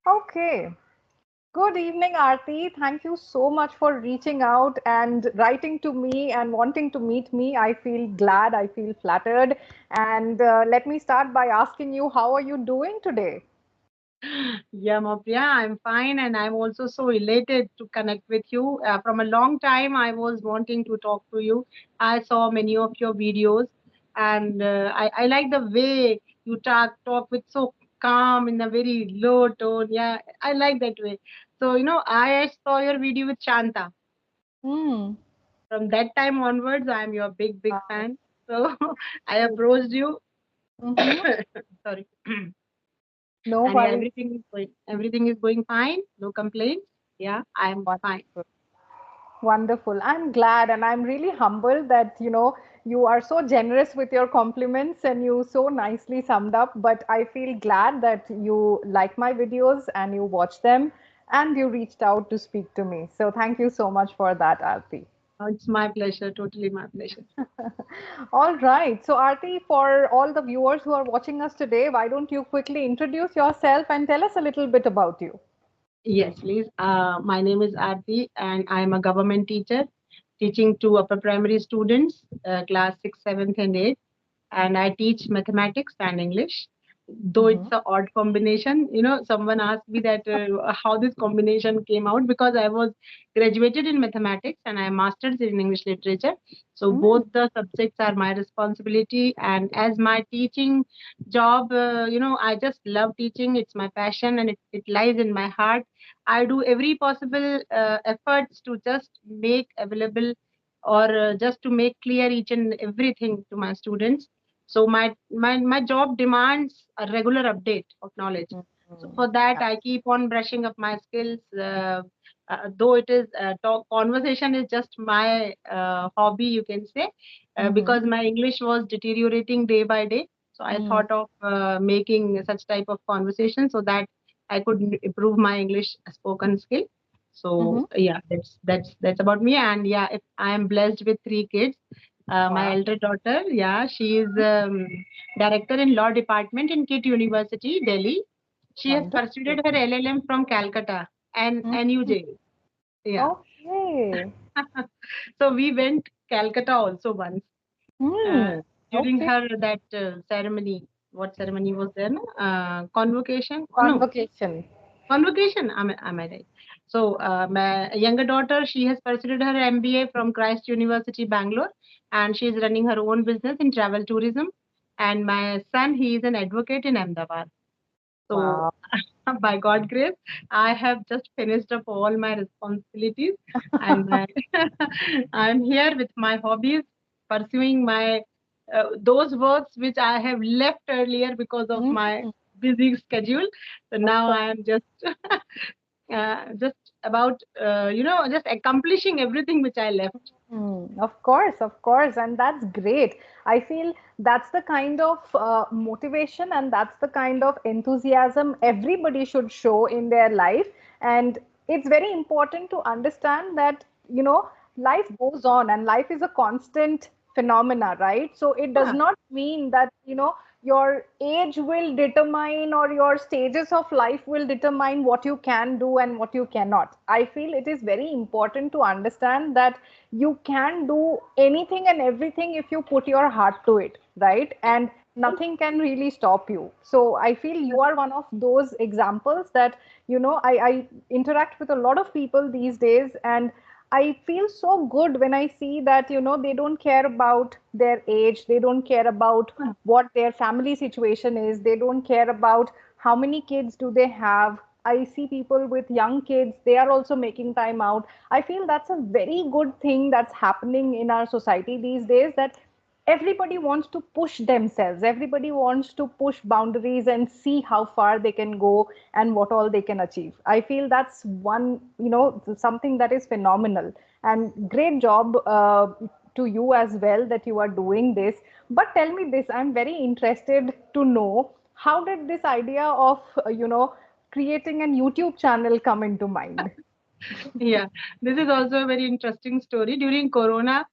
Okay. Good evening, Aarti. Thank you so much for reaching out and writing to me and wanting to meet me. I feel glad, I feel flattered. And let me start by asking you, how are you doing today? Yeah, Maupriya, I'm fine, and I'm also so elated to connect with you. From a long time, I was wanting to talk to you. I saw many of your videos, and I like the way you talk with so calm in a very low tone. Yeah, I like that way. So, I saw your video with Shanta. Hmm. From that time onwards, I'm your big Wow. fan. So, I approached you. Mm-hmm. Sorry. No And yeah, worries. everything is going fine. No complaints. Yeah, I'm fine. Wonderful. Wonderful. I'm glad and I'm really humbled that, you are so generous with your compliments and you so nicely summed up. But I feel glad that you like my videos and you watch them and you reached out to speak to me. So thank you so much for that, Aarti. It's my pleasure, totally my pleasure. All right. So, Aarti, for all the viewers who are watching us today, why don't you quickly introduce yourself and tell us a little bit about you? Yes, please. My name is Aarti, and I'm a government teacher teaching to upper primary students, class 6, 7th, and 8th. And I teach mathematics and English. Though it's Mm-hmm. a odd combination, someone asked me that how this combination came out because I was graduated in mathematics and I mastered in English literature. So both the subjects are my responsibility, and as my teaching job, I just love teaching. It's my passion, and it lies in my heart. I do every possible efforts to just make available or just to make clear each and everything to my students. So my job demands a regular update of knowledge. So Mm-hmm. for that, I keep on brushing up my skills. Though it is talk conversation is just my hobby, you can say, Mm-hmm. because my English was deteriorating day by day. So I thought of making such type of conversation so that I could improve my English spoken skill. Mm-hmm. So yeah, that's about me. And yeah, if I am blessed with three kids, my Wow. elder daughter, yeah, she is director in law department in KIT University, Delhi. She has pursued Wonderful. her LLM from Calcutta and Mhm. NUJ. Yeah. Okay. So we went Calcutta also once uh, Hmm. during Okay. her that ceremony. What ceremony was there? No? Convocation? No, Convocation. convocation. Am I right? So my younger daughter, she has pursued her MBA from Christ University, Bangalore, and she is running her own business in travel tourism. And my son, he is an advocate in Ahmedabad. So, Wow. by God grace, I have just finished up all my responsibilities, and I'm here with my hobbies, pursuing my those works which I have left earlier because of my Mhm. busy schedule. So Of now I course. am just about just accomplishing everything which I left. Of course, and that's great. I feel that's the kind of motivation and that's the kind of enthusiasm everybody should show in their life. And it's very important to understand that, life goes on and life is a constant phenomena, right? So it does Yeah. not mean that, your age will determine or your stages of life will determine what you can do and what you cannot. I feel it is very important to understand that you can do anything and everything if you put your heart to it, right? And nothing can really stop you. So I feel you are one of those examples that, I interact with a lot of people these days, and I feel so good when I see that, they don't care about their age, they don't care about what their family situation is, they don't care about how many kids do they have. I see people with young kids, they are also making time out. I feel that's a very good thing that's happening in our society these days, that everybody wants to push themselves, everybody wants to push boundaries and see how far they can go and what all they can achieve. I feel that's one, something that is phenomenal, and great job to you as well that you are doing this. But tell me this, I'm very interested to know, how did this idea of creating a YouTube channel come into mind? Yeah, this is also a very interesting story. During Corona,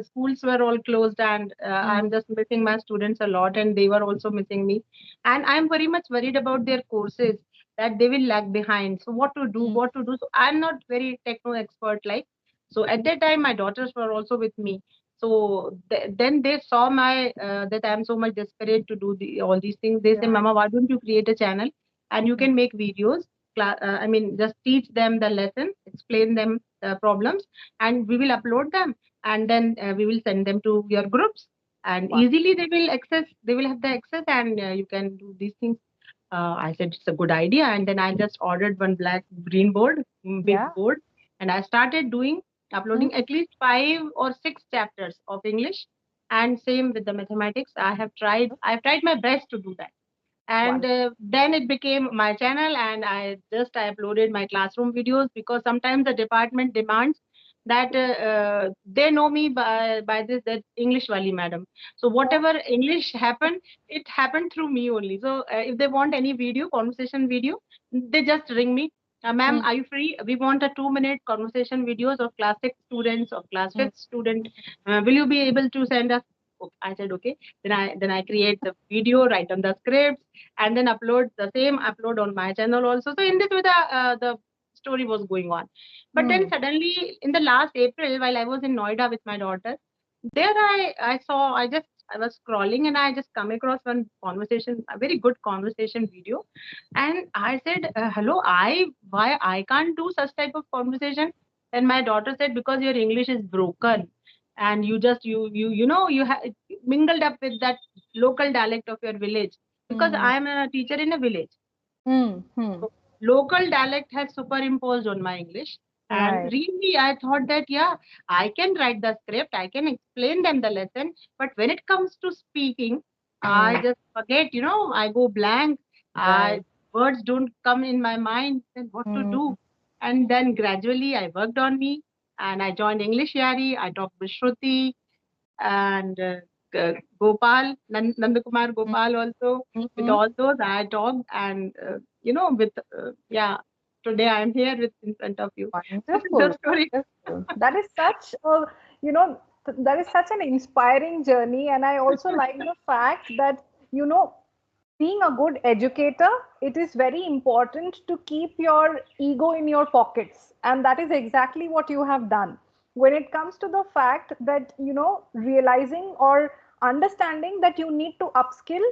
schools were all closed, and Mm, I'm just missing my students a lot, and they were also missing me. And I'm very much worried about their courses. that they will lag behind. So what to do, what to do. So I'm not very techno expert like. So at that time, my daughters were also with me. So then they saw my that I'm so much desperate to do all these things. They say, Right. Mama, why don't you create a channel and you can make videos? I mean, just teach them the lesson, explain them the problems, and we will upload them, and then we will send them to your groups, and Wow. easily they will access. They will have the access, and you can do these things. I said it's a good idea, and then I just ordered one black green board, big Yeah. board, and I started doing Mm, uploading at least 5 or 6 chapters of English, and same with the mathematics. I've tried my best to do that, and One. then it became my channel, and I uploaded my classroom videos because sometimes the department demands that they know me by this that English wali madam. So Yeah. whatever English happened, it happened through me only. So if they want any video, conversation video, they just ring me. Ma'am, Mm, are you free? We want a 2-minute conversation videos of class 6 students or class mm, 5th student. Will you be able to send us? I said okay. Then I create the video, write down the scripts, and then upload on my channel also. So in this way, the story was going on. But then mm, suddenly, in the last April, while I was in Noida with my daughter, there I was scrolling and I just come across one conversation, a very good conversation video, and I said, "Hello, why I can't do such type of conversation?" And my daughter said, "Because your English is broken, and you mingled up with that local dialect of your village." Because mm. I am a teacher in a village, Mm, mm. so local dialect has superimposed on my English. And Right. really, I thought that, yeah, I can write the script, I can explain them the lesson. But when it comes to speaking, I Mm, just forget, I go blank. right. Words don't come in my mind, then what to Mm, do? And then gradually I worked on me and I joined English Yari. I talked with Shruti and Gopal, Nandakumar mm, Gopal also. With mm. all those, I talked, and yeah, today I am here in front of you. This is the Wonderful, story. wonderful. That is such a, that is such an inspiring journey. And I also like the fact that, being a good educator, it is very important to keep your ego in your pockets. And that is exactly what you have done. When it comes to the fact that, realizing or understanding that you need to upskill,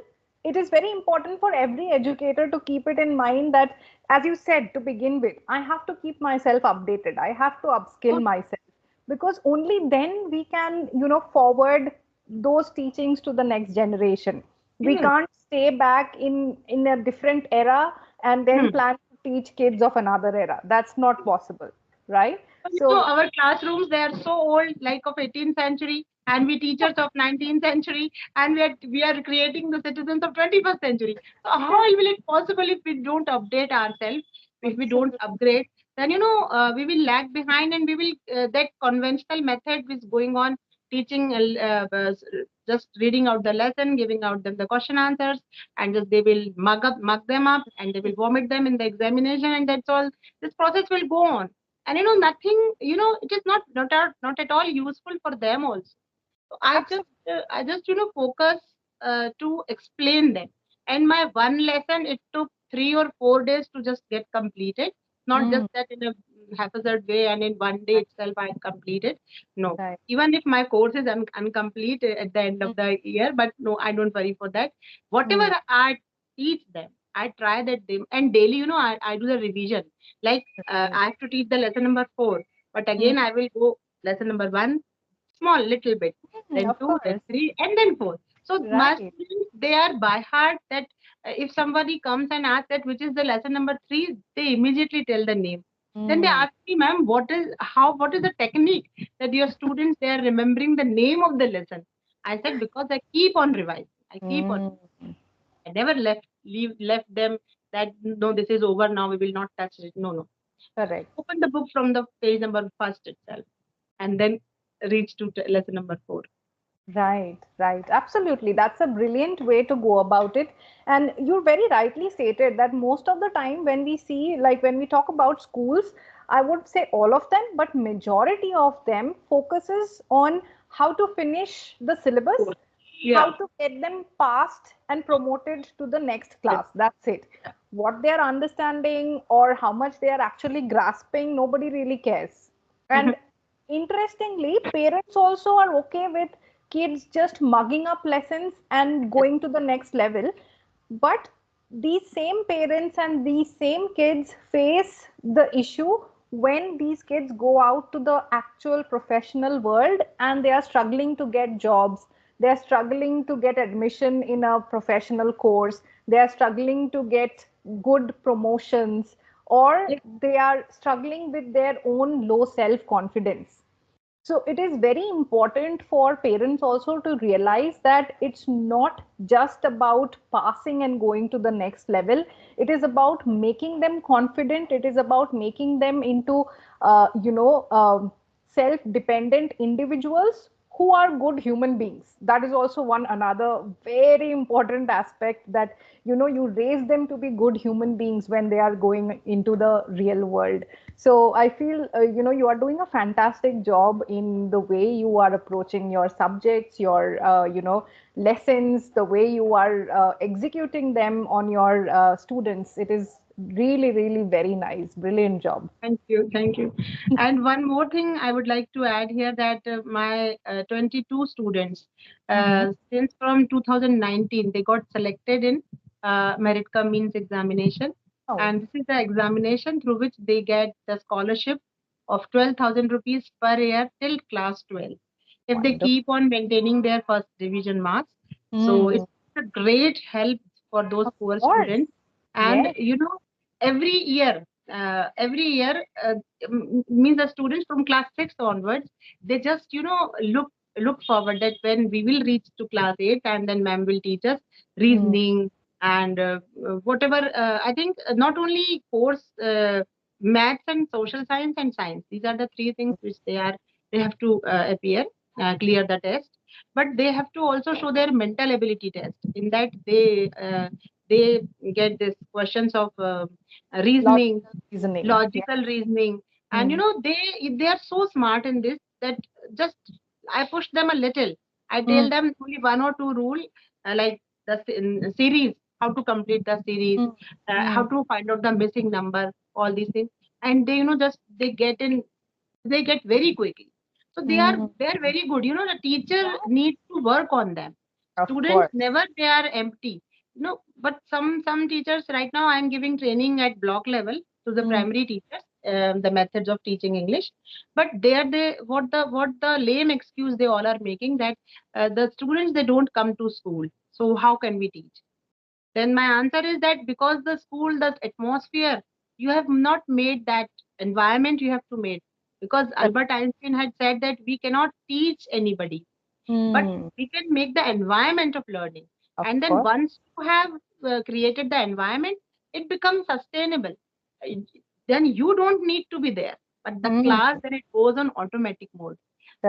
it is very important for every educator to keep it in mind that, as you said to begin with, I have to keep myself updated. I have to upskill myself, because only then we can, forward those teachings to the next generation. We Yes. can't stay back in a different era and then Hmm. plan to teach kids of another era. That's not possible, right? So Our classrooms, they are so old, like of 18th century, and we teachers of 19th century, and we are creating the citizens of 21st century. So how will it possible if we don't update ourselves, if we don't absolutely. upgrade? Then we will lag behind, and we will that conventional method is going on teaching, just reading out the lesson, giving out them the question answers, and just they will mug them up, and they will vomit them in the examination, and that's all. This process will go on, and nothing, it is not at all useful for them also. So I just focus to explain them, and my one lesson, it took 3 or 4 days to just get completed, not just Mm, that in a haphazard way and in one day right, itself I completed. No, right. even if my course is incomplete at the end of Mm, the year, but no, I don't worry for that. Whatever mm, I teach them, I try that them, and daily, I do the revision. Like right. I have to teach the lesson number 4, but Mm, again I will go lesson number 1, small little bit, then of 2, then course. 3, and then 4. So my Right. students, they are by heart that if somebody comes and asks that which is the lesson number 3, they immediately tell the name. Then they Mm, ask me, ma'am, what is the technique that your students, they are remembering the name of the lesson? I said, because I keep on revising. I keep on. mm, I never left them that no, this is over now. We will not touch it. No, no. correct. Open the book from the page number first itself, and then reach to lesson number 4. Right, right. Absolutely. That's a brilliant way to go about it. And you very rightly stated that most of the time when we see, like when we talk about schools, I would say all of them, but majority of them focuses on how to finish the syllabus, Yeah. how to get them passed and promoted to the next class. That's it. what they are understanding or how much they are actually grasping, nobody really cares. And interestingly, parents also are okay with kids just mugging up lessons and going to the next level. But these same parents and these same kids face the issue when these kids go out to the actual professional world and they are struggling to get jobs, they are struggling to get admission in a professional course, they are struggling to get good promotions, or they are struggling with their own low self confidence. So it is very important for parents also to realize that it's not just about passing and going to the next level. It is about making them confident. It is about making them into, self-dependent individuals who are good human beings. That is also one another very important aspect, that you raise them to be good human beings when they are going into the real world. So I feel you are doing a fantastic job in the way you are approaching your subjects, your lessons, the way you are executing them on your students. It is really, really very nice. Brilliant job. Thank you, thank you. And one more thing I would like to add here, that my 22 students, Mm-hmm. since from 2019, they got selected in merit cum means examination, Oh, and this is the examination through which they get the scholarship of 12,000 rupees per year till class 12. If they wonderful. keep on maintaining their first division marks, so Mm, it's a great help for those of poor course. students. And Yes. every year every year means the students from class 6 onwards, they just look forward that when we will reach to class 8, and then ma'am will teach us Mm, reasoning and whatever. I think not only course maths and social science and science, these are the three things which they have to appear clear the test, but they have to also show their mental ability test. In that they get this questions of reasoning, logical reasoning. Yeah. logical reasoning. And Mm, they are so smart in this that just I push them a little. I tell mm, them only one or two rule, like in series, how to complete the series, mm, how mm, to find out the missing number, all these things. And they just they get very quickly. So mm. they're very good. The teacher Yeah, needs to work on them. of Students course. never they are empty. But some teachers right now I'm giving training at block level to the Mm, primary teachers, the methods of teaching English. But they what the lame excuse they all are making, that the students they don't come to school. So how can we teach? Then my answer is that because the school, the atmosphere, you have not made that environment, you have to make. Because correct. Albert Einstein had said that we cannot teach anybody, but Mm, we can make the environment of learning. of And then course. once you have created the environment, it becomes sustainable. Uh, Then you don't need to be there, but the Mm, class then it goes on automatic mode.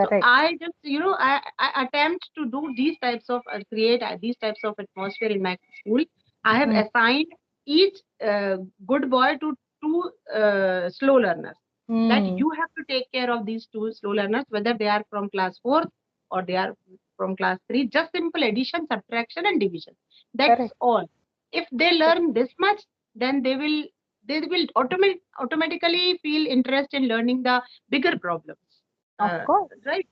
So correct. I just, I attempt to do these types of create these types of atmosphere in my school. I have Mm, assigned each good boy to two slow learners. That mm, you have to take care of these two slow learners, whether they are from class 4 or they are from class 3. Just simple addition, subtraction, and division. That's correct. all. If they learn this much, then they will automatically feel interest in learning the bigger problems. Of Uh, course. right?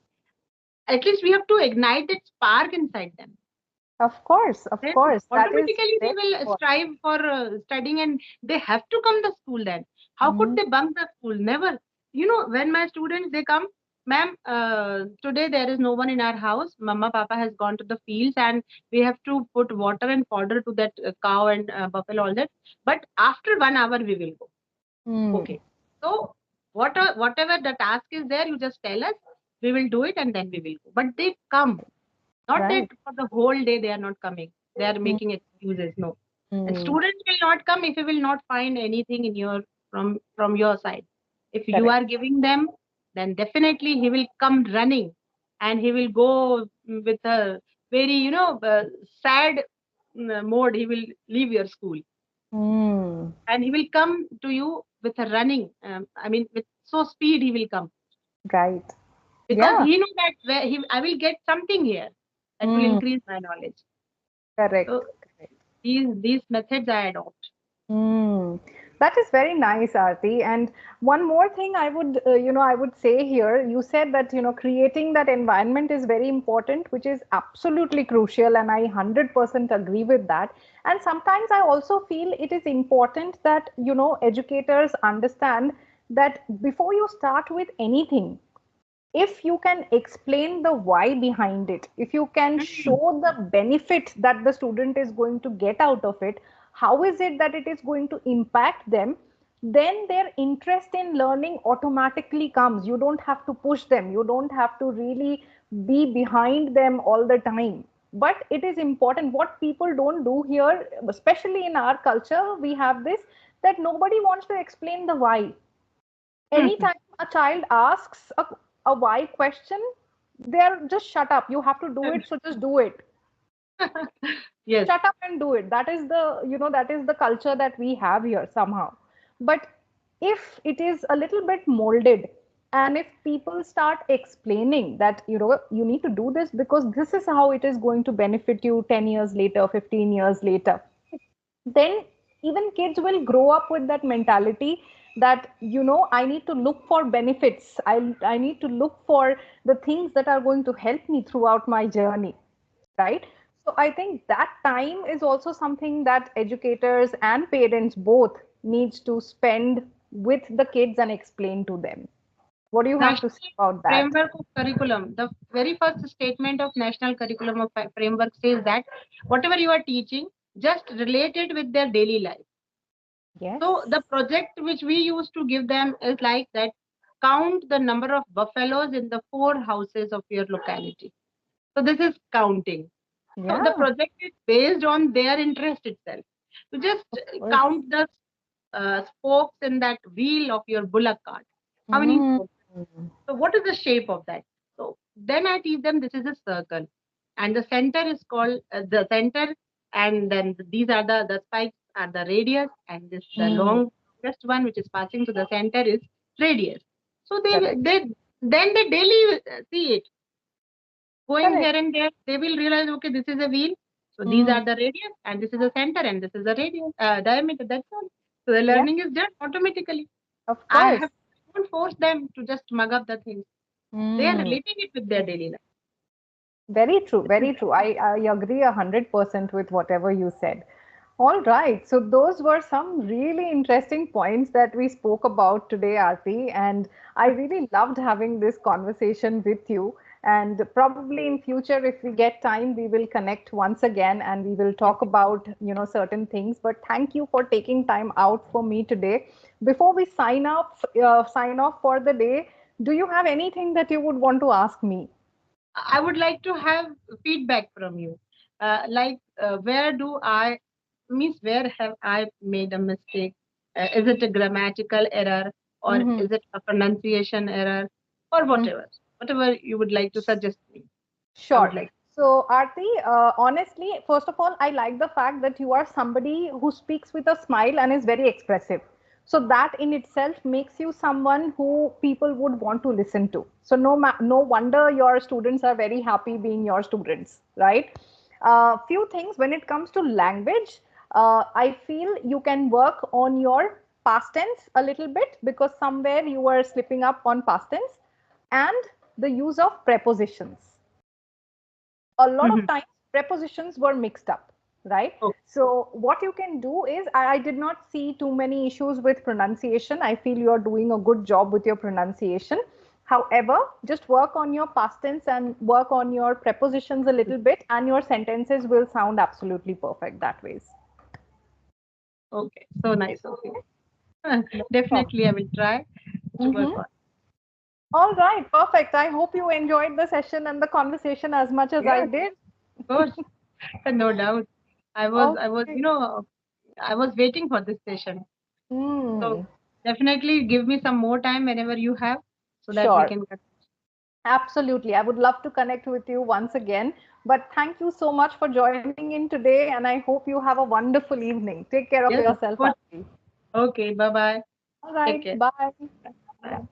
At least we have to ignite that spark inside them. Of course. Of Then course. That is automatically they very will important. strive for studying, and they have to come to school. Then how could Mm, they bunk the school? Never. When my students they come, ma'am, today there is no one in our house. Mama, Papa has gone to the fields, and we have to put water and fodder to that cow and buffalo, all that. But after 1 hour we will go. mm, Okay. So whatever the task is there, you just tell us. We will do it, and then we will go. But they come. Not that right. for the whole day they are not coming. They are Mm, making excuses. No. And mm, students will not come if you will not find anything in your from your side. If you correct. are giving them, then definitely he will come running, and he will go with a very sad mode. He will leave your school, Mm, and he will come to you with a running. I mean, with so speed he will come, right. because Yeah. he know that I will get something here that will Mm, increase my knowledge. So correct. Correct. these methods I adopt. Mm, that is very nice, Aarti. And one more thing I would say here, you said that, creating that environment is very important, which is absolutely crucial, and I 100% agree with that. And sometimes I also feel it is important that, educators understand that before you start with anything, if you can explain the why behind it, if you can Mm. show the benefit that the student is going to get out of it, how is it that it is going to impact them, then their interest in learning automatically comes. You don't have to push them, you don't have to really be behind them all the time. But it is important. What people don't do here, especially in our culture, we have this, that nobody wants to explain the why. Anytime a child asks a why question, they're just shut up. You have to do it, so just do it. Yes. Shut up and do it. That is that is the culture that we have here somehow. But if it is a little bit molded, and if people start explaining that, you need to do this because this is how it is going to benefit you 10 years later, 15 years later, then even kids will grow up with that mentality that, I need to look for benefits. I need to look for the things that are going to help me throughout my journey, right? So I think that time is also something that educators and parents both needs to spend with the kids and explain to them. What do you have to say National about that? Framework of Curriculum. The very first statement of National Curriculum of Framework says that whatever you are teaching, just relate it with their daily life. So Yes. the project which we used to give them is like that: count the number of buffaloes in the four houses of your locality. So this is counting. So the Yeah, project is based on their interest itself. To just of course. count the spokes in that wheel of your bullock cart. How many Mm. spokes? So what is the shape of that? So then I teach them this is a circle, and the center is called the center, and then these are the spikes are the radius, and this the Mm. longest one which is passing to the center is radius. So Correct. they then they daily see it going Correct. here and there. They will realize, okay, this is a wheel. So these Mm. are the radius, and this is the center, and this is the radius diameter. That's all. So the Yeah, learning is done automatically. of I course. have don't force them to just mug up the things. They are Mm. relating it with their daily life. Very true, This is very true. I agree 100% with whatever you said. All right, so those were some really interesting points that we spoke about today, Aarti, and I really loved having this conversation with you. And probably in future, if we get time, we will connect once again and we will talk about, certain things. But thank you for taking time out for me today. Before we sign off for the day, do you have anything that you would want to ask me? I would like to have feedback from you. Where do I means where have I made a mistake? Is it a grammatical error, or Mm-hmm. is it a pronunciation error, or whatever? Whatever you would like to suggest me, I would Sure. like. So, Aarti, honestly, first of all, I like the fact that you are somebody who speaks with a smile and is very expressive. So that in itself makes you someone who people would want to listen to. So no wonder your students are very happy being your students, right? Few things when it comes to language, I feel you can work on your past tense a little bit because somewhere you are slipping up on past tense and the use of prepositions. A lot of Mhm. times prepositions were mixed up, right? Okay. So what you can do is, I did not see too many issues with pronunciation. I feel you're doing a good job with your pronunciation. However, just work on your past tense and work on your prepositions a little bit, and your sentences will sound absolutely perfect that ways. Okay. So nice of you. No Definitely, I problem. will try to work Mm-hmm. on. All right, perfect. I hope you enjoyed the session and the conversation as much as I Yes, did. of course, no doubt. Okay. I was waiting for this session. So Hmm. definitely give me some more time whenever you have, so that we Sure. can. Absolutely. I would love to connect with you once again. But thank you so much for joining in today, and I hope you have a wonderful evening. Take care of Yes, of yourself, course. Aarti. Okay. Bye bye. All Take right. care. Bye. Yeah. Bye.